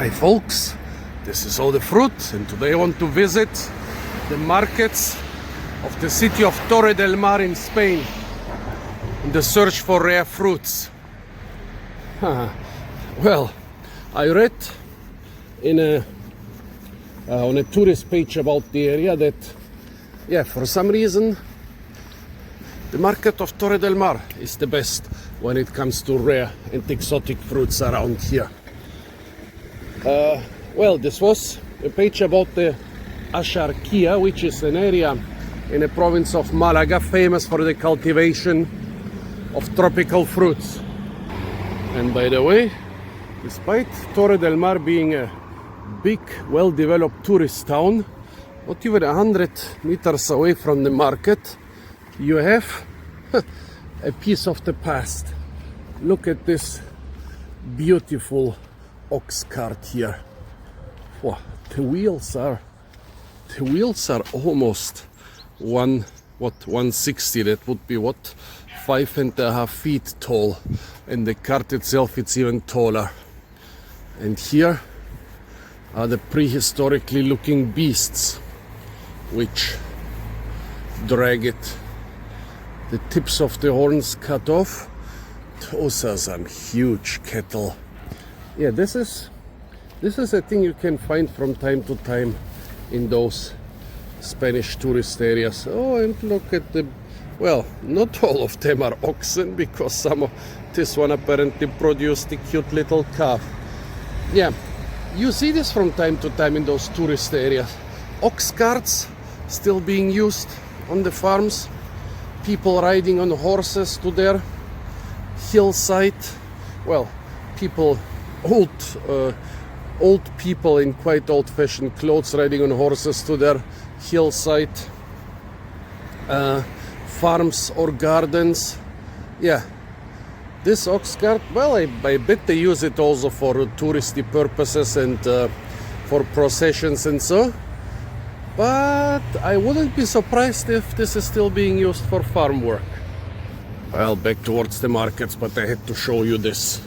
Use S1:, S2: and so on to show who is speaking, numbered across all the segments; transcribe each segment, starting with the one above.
S1: Hi folks, this is all the fruit, and today I want to visit the markets of the city of Torre del Mar in Spain in the search for rare fruits. Well, I read on a tourist page about the area that, for some reason, the market of Torre del Mar is the best when it comes to rare and exotic fruits around here. Well, this was a page about the Axarquía, which is an area in the province of Malaga famous for the cultivation of tropical fruits. And by the way, despite Torre del Mar being a big, well-developed tourist town, not even 100 meters away from the market, you have a piece of the past. Look at this beautiful Oxcart here. Wow, the wheels are almost 160. That would be 5.5 feet tall, and the cart itself it's even taller. And here are the prehistorically looking beasts which drag it. The tips of the horns cut off. Those are some huge cattle. Yeah, this is a thing you can find from time to time in those Spanish tourist areas. Oh, and look at well, not all of them are oxen, because this one apparently produced a cute little calf. Yeah, you see this from time to time in those tourist areas. Ox carts still being used on the farms. People riding on horses to their hillside. Well, old people in quite old-fashioned clothes riding on horses to their hillside. Farms or gardens. Yeah, this ox cart, well, I bet they use it also for touristy purposes and for processions and so. But I wouldn't be surprised if this is still being used for farm work. Well, back towards the markets, but I had to show you this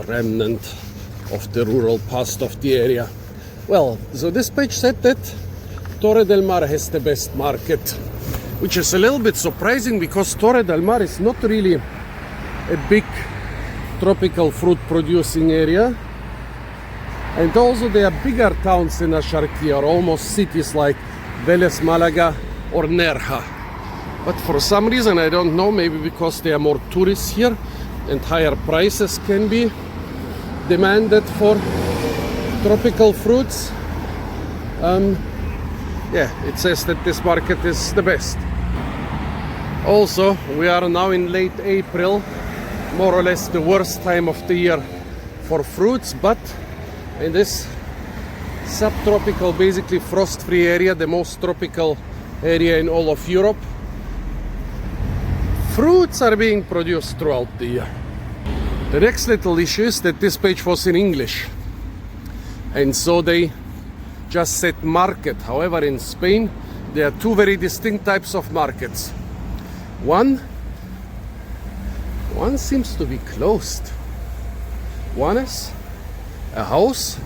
S1: remnant of the rural past of the area. Well, so this page said that Torre del Mar has the best market, which is a little bit surprising because Torre del Mar is not really a big tropical fruit producing area. And also there are bigger towns in Axarquía, or almost cities like Vélez, Malaga or Nerja. But for some reason, I don't know, maybe because there are more tourists here and higher prices can be demanded for tropical fruits. It says that this market is the best. Also, we are now in late April, more or less the worst time of the year for fruits, but in this subtropical, basically frost-free area, the most tropical area in all of Europe, fruits are being produced throughout the year. The next little issue is that this page was in English, and so they just said market. However, in Spain there are two very distinct types of markets. One seems to be closed. One is a house,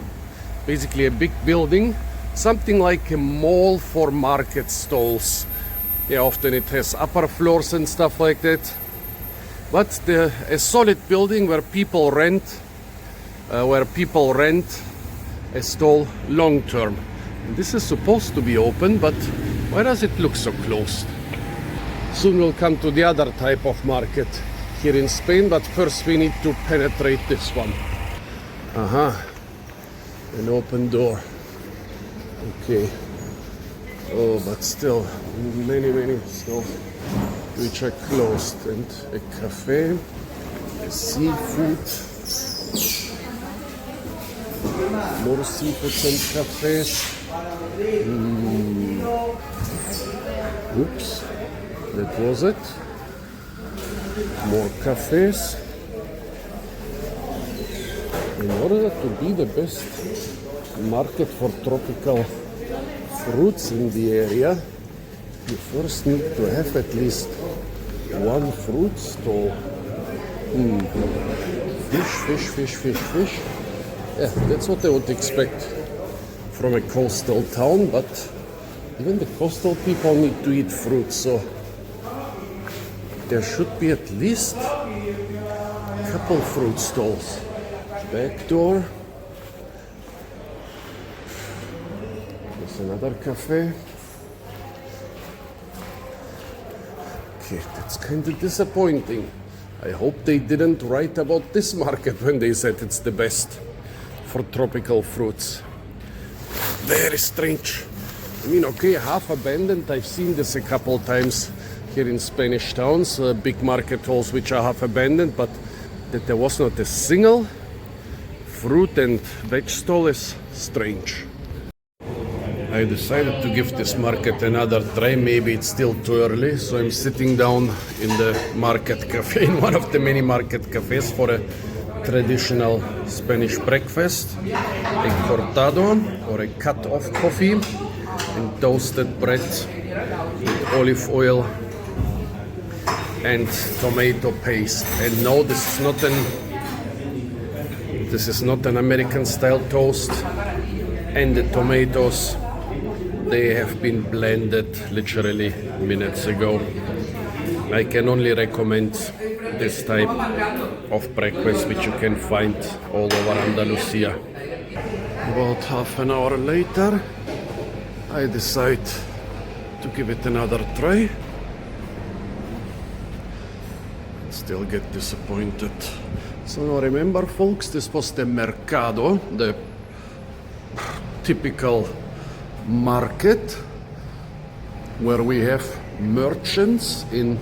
S1: basically a big building, something like a mall for market stalls. Yeah, often it has upper floors and stuff like that. But a solid building where people rent a stall long term. And this is supposed to be open, but why does it look so closed? Soon we'll come to the other type of market here in Spain, but first we need to penetrate this one. An open door. Okay. Oh, but still many stalls which are closed, and a cafe, a seafood, more seafoods and cafes. Oops, that was it. More cafes. In order to be the best market for tropical fruits in the area, you first need to have at least one fruit stall. Fish. Yeah, that's what I would expect from a coastal town, but even the coastal people need to eat fruit, so there should be at least a couple fruit stalls. Back door. There's another cafe. Okay, that's kind of disappointing. I hope they didn't write about this market when they said it's the best for tropical fruits. Very strange. I mean, okay, half abandoned. I've seen this a couple times here in Spanish towns, big market halls which are half abandoned, but that there was not a single fruit and veg stall is strange. I decided to give this market another try. Maybe it's still too early, so I'm sitting down in the market cafe, in one of the many market cafes, for a traditional Spanish breakfast, a cortado or a cut of coffee and toasted bread with olive oil and tomato paste. And no, this is not an American style toast, and the tomatoes, they have been blended literally minutes ago. I can only recommend this type of breakfast, which you can find all over Andalusia. About half an hour later, I decide to give it another try. Still get disappointed. So now remember, folks, this was the Mercado, the typical market where we have merchants in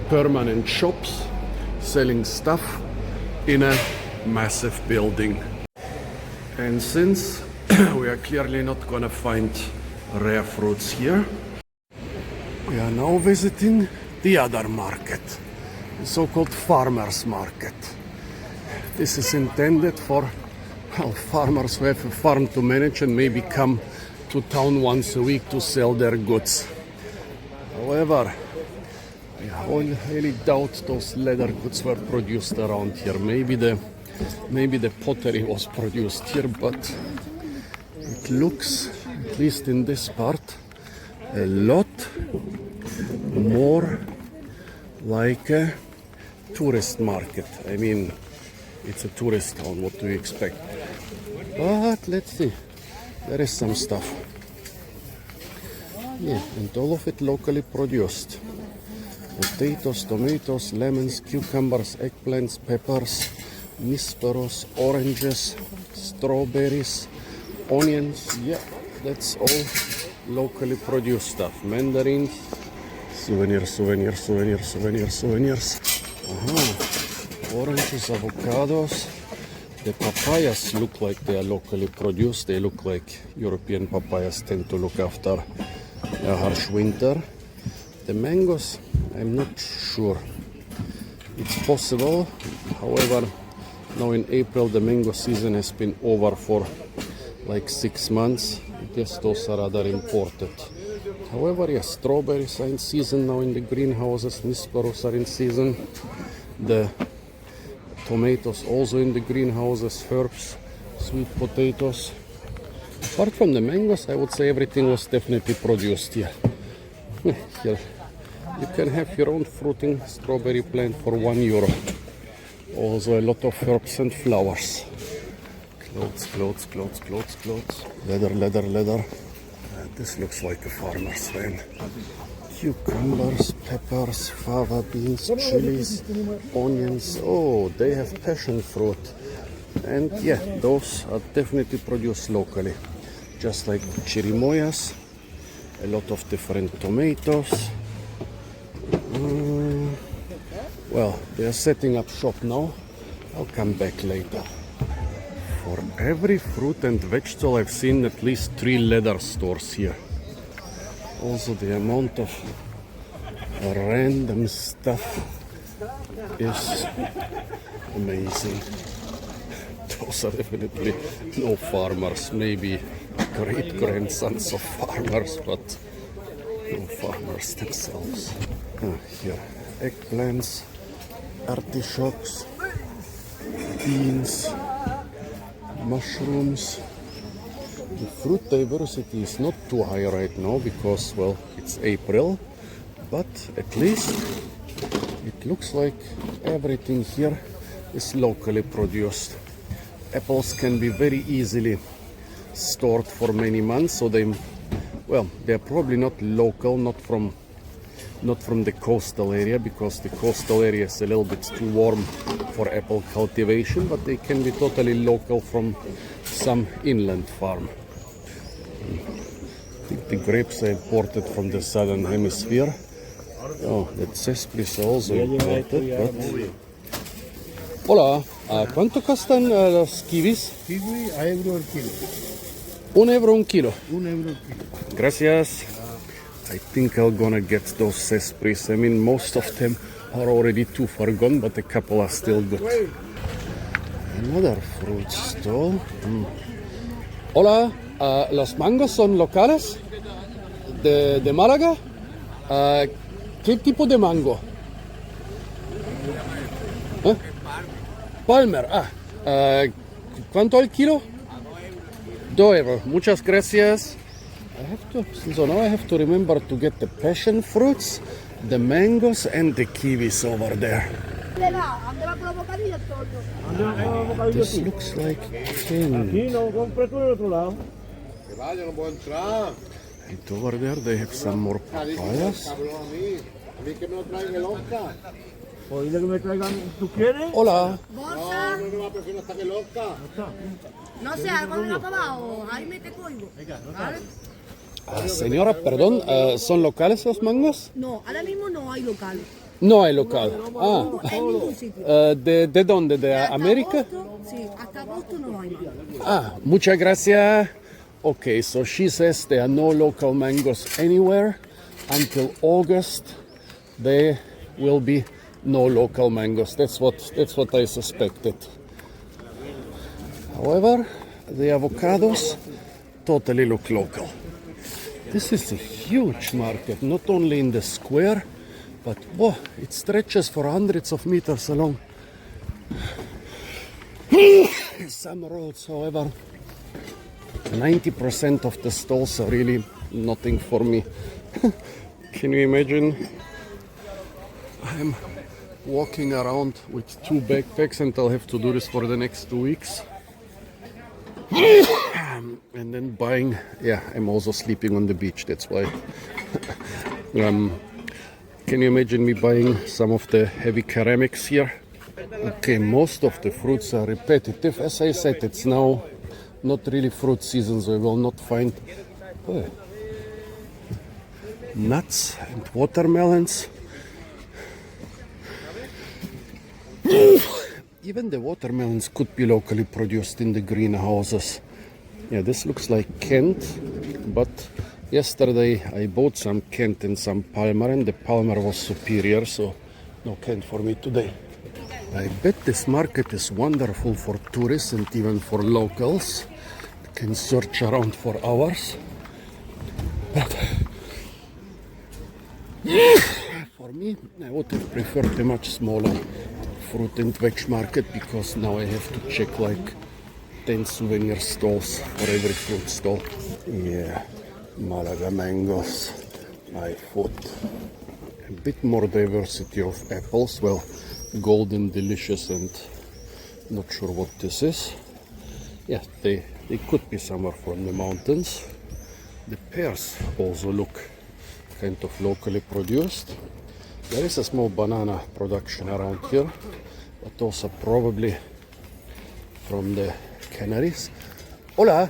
S1: permanent shops selling stuff in a massive building. And since we are clearly not gonna find rare fruits here, we are now visiting the other market, the so-called farmers market. This is intended for, well, farmers who have a farm to manage and maybe come to town once a week to sell their goods. However, I really doubt those leather goods were produced around here. Maybe the pottery was produced here, but it looks, at least in this part, a lot more like a tourist market. I mean, it's a tourist town, what do you expect? But let's see, there is some stuff. Yeah, and all of it locally produced. Potatoes, tomatoes, lemons, cucumbers, eggplants, peppers, nisperos, oranges, strawberries, onions. Yeah, that's all locally produced stuff. Mandarins, souvenirs. Oranges, avocados. The papayas look like they are locally produced. They look like European papayas tend to look after a harsh winter. The mangoes, I'm not sure. It's possible. However, now in April the mango season has been over for like 6 months. I guess those are rather imported. However, yes, strawberries are in season now in the greenhouses. Nisperos are in season. The tomatoes also in the greenhouses. Herbs, sweet potatoes. Apart from the mangoes, I would say everything was definitely produced here. Here you can have your own fruiting strawberry plant for €1. Also a lot of herbs and flowers. Clothes. Leather. This looks like a farmer's van. Cucumbers, peppers, fava beans, chilies, onions. Oh, they have passion fruit. And yeah, those are definitely produced locally. Just like chirimoyas, a lot of different tomatoes. Well, they are setting up shop now. I'll come back later. For every fruit and vegetable, I've seen at least 3 leather stores here. Also, the amount of random stuff is amazing. Those are definitely no farmers, maybe great-grandsons of farmers, but no farmers themselves. Here, eggplants, artichokes, beans, mushrooms. The fruit diversity is not too high right now because, well, it's April, but at least it looks like everything here is locally produced. Apples can be very easily stored for many months, so they're probably not local, not from the coastal area, because the coastal area is a little bit too warm for apple cultivation, but they can be totally local from some inland farm. I think the grapes are imported from the southern hemisphere. Oh, that cesspris is also imported, but... Hola, ¿cuánto costan los kiwis?
S2: Kiwi a euro el kilo.
S1: €1 un kilo.
S2: €1 el kilo.
S1: Gracias. I think I'm gonna get those cesspris. I mean, most of them are already too far gone, but a couple are still good. Another fruit stall. Hola, ¿los mangos son locales? ¿De Málaga? ¿Qué tipo de mango? ¿Eh? Palmer. ¿Cuánto el kilo? €2. Muchas gracias. So now I have to remember to get the passion fruits, the mangoes, and the kiwis over there. This looks like candy. And over there they have some more papayas. Hola.
S3: No sé, algo no lo ha acabado. Ahí mete código. ¿Vale?
S1: Señora, perdón, ¿son locales los mangos?
S3: No, ahora mismo no hay locales.
S1: No hay local.
S3: En ningún sitio.
S1: ¿De dónde? ¿De
S3: Hasta
S1: América?
S3: agosto, sí, hasta agosto no hay más.
S1: Muchas gracias. Okay, so she says there are no local mangoes anywhere until August. There will be no local mangoes. That's what I suspected. However, the avocados totally look local. This is a huge market, not only in the square, but it stretches for hundreds of meters along. Some roads, however, 90% of the stalls are really nothing for me. Can you imagine? I'm walking around with 2 backpacks and I'll have to do this for the next 2 weeks. And then buying, I'm also sleeping on the beach, that's why. Can you imagine me buying some of the heavy ceramics here? Okay, most of the fruits are repetitive. As I said, it's now not really fruit season, so you will not find nuts and watermelons. Even the watermelons could be locally produced in the greenhouses. Yeah, this looks like Kent, but yesterday I bought some Kent and some Palmer, and the Palmer was superior, so no Kent for me today. I bet this market is wonderful for tourists and even for locals. You can search around for hours. But for me, I would have preferred a much smaller fruit and veg market, because now I have to check like 10 souvenir stalls for every fruit stall. Yeah, Malaga mangoes, my foot. A bit more diversity of apples, well, golden delicious and not sure what this is. Yeah, they could be somewhere from the mountains. The pears also look kind of locally produced. There is a small banana production around here, but also probably from the Canaries. Hola,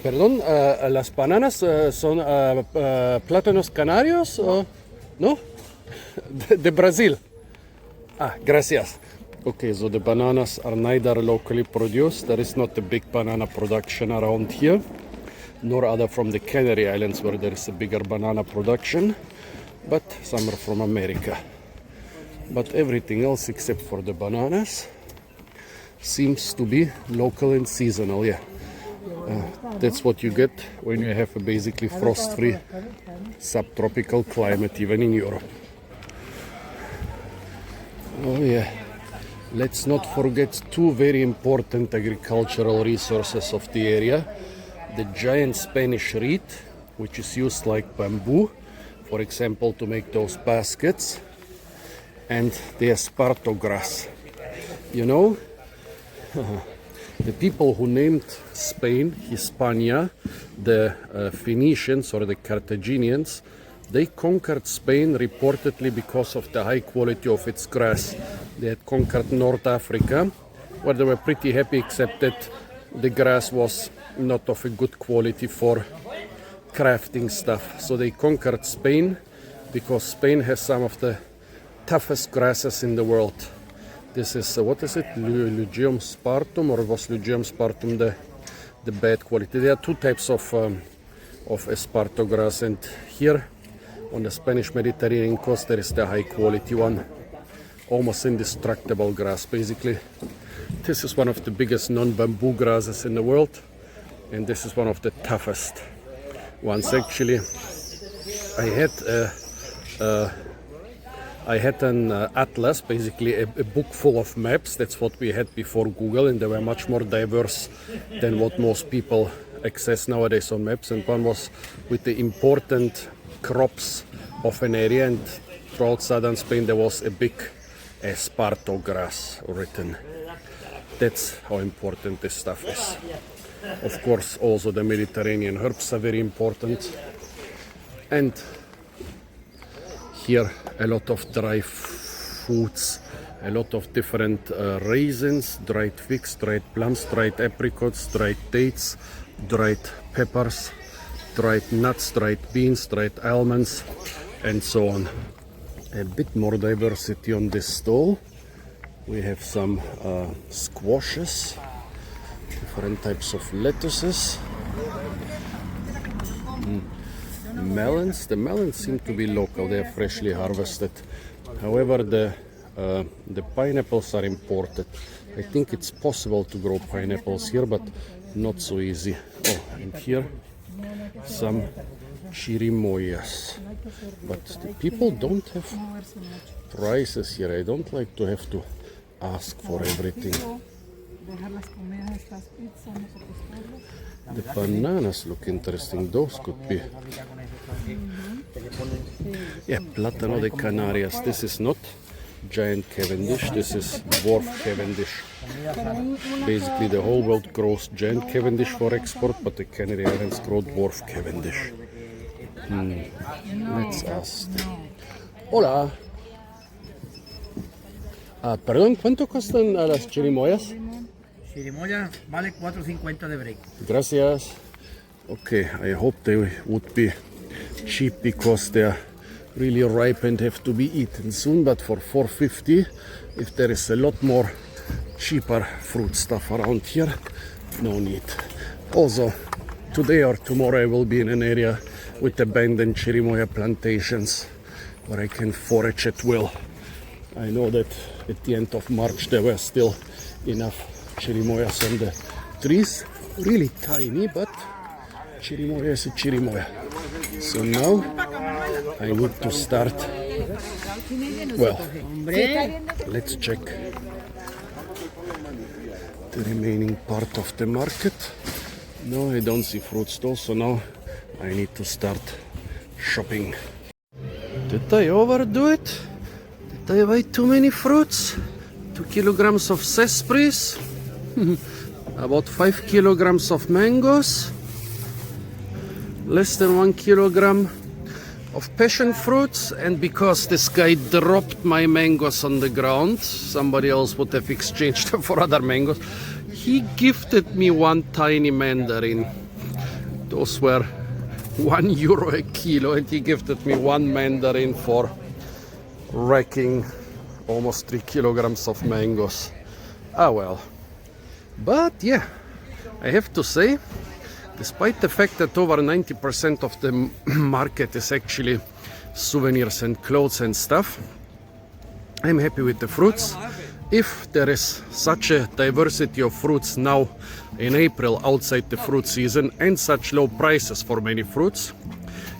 S1: perdón, ¿las bananas son plátanos canarios o no? De Brazil. Gracias. Okay, so the bananas are neither locally produced. There is not a big banana production around here, nor other from the Canary Islands where there is a bigger banana production, but some are from America. But everything else except for the bananas seems to be local and seasonal. Yeah, that's what you get when you have a basically frost-free subtropical climate even in Europe. Oh yeah, Let's not forget two very important agricultural resources of the area. The giant Spanish reed, which is used like bamboo, for example, to make those baskets, and the esparto grass. You know, the people who named Spain, Hispania, the Phoenicians or the Carthaginians, they conquered Spain reportedly because of the high quality of its grass. They had conquered North Africa, where they were pretty happy, except that the grass was not of a good quality for crafting stuff. So they conquered Spain because Spain has some of the toughest grasses in the world. This is, what is it, Lygium spartum, or was Lygium spartum the bad quality? There are two types of esparto grass, and here on the Spanish Mediterranean coast there is the high quality one, almost indestructible grass basically. This is one of the biggest non-bamboo grasses in the world, and this is one of the toughest ones actually. I had an atlas, basically a book full of maps. That's what we had before Google, and they were much more diverse than what most people access nowadays on maps. And one was with the important crops of an area, and throughout southern Spain there was a big esparto grass written. That's how important this stuff is. Of course, also the Mediterranean herbs are very important. And here a lot of dry foods, a lot of different raisins, dried figs, dried plums, dried apricots, dried dates, dried peppers, dried nuts, dried beans, dried almonds, and so on. A bit more diversity on this stall. We have some squashes, different types of lettuces, melons. The melons seem to be local, they are freshly harvested. However, the pineapples are imported. I think it's possible to grow pineapples here, but not so easy. Oh, and here some chirimoyas. But the people don't have prices here. I don't like to have to ask for everything. The bananas look interesting. Those could be. Yeah, Plátano de Canarias. This is not giant Cavendish. This is dwarf Cavendish. Basically, the whole world grows giant Cavendish for export, but the Canary Islands grow dwarf Cavendish. Let's ask. Hola. Perdón, ¿cuánto cuestan las chirimoyas?
S4: Chirimoya vale 4.50 de break.
S1: Gracias. Okay, I hope they would be cheap because they're really ripe and have to be eaten soon. But for 4.50, if there is a lot more cheaper fruit stuff around here, no need. Also, today or tomorrow I will be in an area with abandoned chirimoya plantations where I can forage at will. I know that at the end of March there were still enough chirimoyas on the trees, really tiny, but chirimoya is a chirimoya. So now I need to start. Well, let's check the remaining part of the market. No, I don't see fruit stalls, so now I need to start shopping. Did I overdo it? Did I buy too many fruits? 2 kilograms of sespri's, about 5 kilograms of mangoes, less than 1 kilogram of passion fruits, and because this guy dropped my mangoes on the ground, somebody else would have exchanged them for other mangoes. He gifted me one tiny mandarin. Those were €1 a kilo, and he gifted me one mandarin for racking almost 3 kilograms of mangoes. Ah well. But yeah, I have to say, despite the fact that over 90% of the market is actually souvenirs and clothes and stuff, I'm happy with the fruits. If there is such a diversity of fruits now in April outside the fruit season and such low prices for many fruits,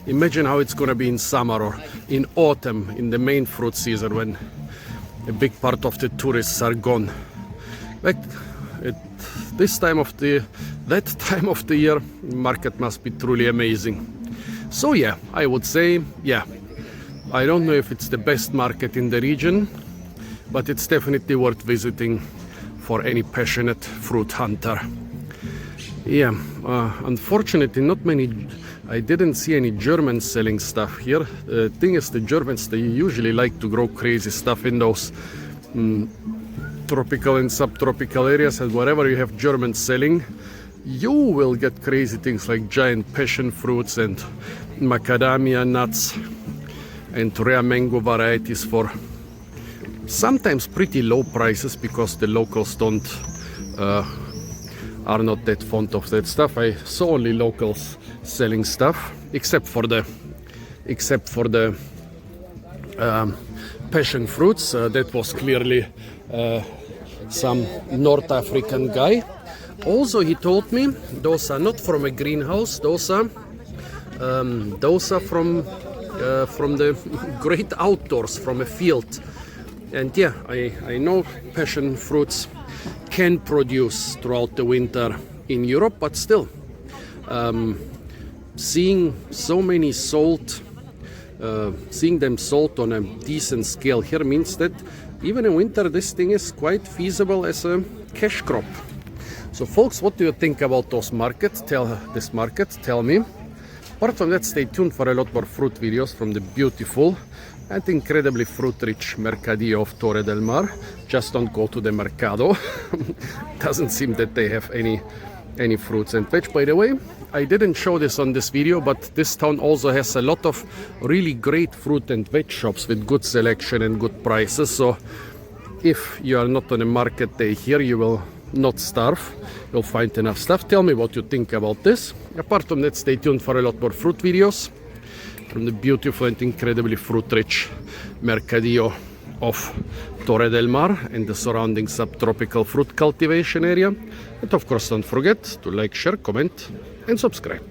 S1: imagine how it's going to be in summer or in autumn in the main fruit season when a big part of the tourists are gone. Like at this time of that time of the year, market must be truly amazing. So yeah, I would say, yeah, I don't know if it's the best market in the region, but it's definitely worth visiting for any passionate fruit hunter. Yeah, unfortunately I didn't see any Germans selling stuff here. The thing is, the Germans, they usually like to grow crazy stuff in those tropical and subtropical areas, and wherever you have Germans selling, you will get crazy things like giant passion fruits and macadamia nuts and rare mango varieties for sometimes pretty low prices, because the locals are not that fond of that stuff. I saw only locals selling stuff, except for the passion fruits. That was clearly some North African guy. Also, he told me those are not from a greenhouse. Those are from the great outdoors, from a field. And yeah, I know passion fruits can produce throughout the winter in Europe, but still, seeing so many sold, seeing them sold on a decent scale here means that even in winter this thing is quite feasible as a cash crop. So folks, what do you think about those markets? Tell me. Apart from that, stay tuned for a lot more fruit videos from the beautiful and incredibly fruit-rich Mercadillo of Torre del Mar. Just don't go to the Mercado. Doesn't seem that they have any fruits and veg. By the way, I didn't show this on this video, but this town also has a lot of really great fruit and veg shops with good selection and good prices. So if you are not on a market day here, you will not starve. You'll find enough stuff. Tell me what you think about this. Apart from that, stay tuned for a lot more fruit videos from the beautiful and incredibly fruit-rich Mercadillo of Torre del Mar and the surrounding subtropical fruit cultivation area. And of course, don't forget to like, share, comment and subscribe.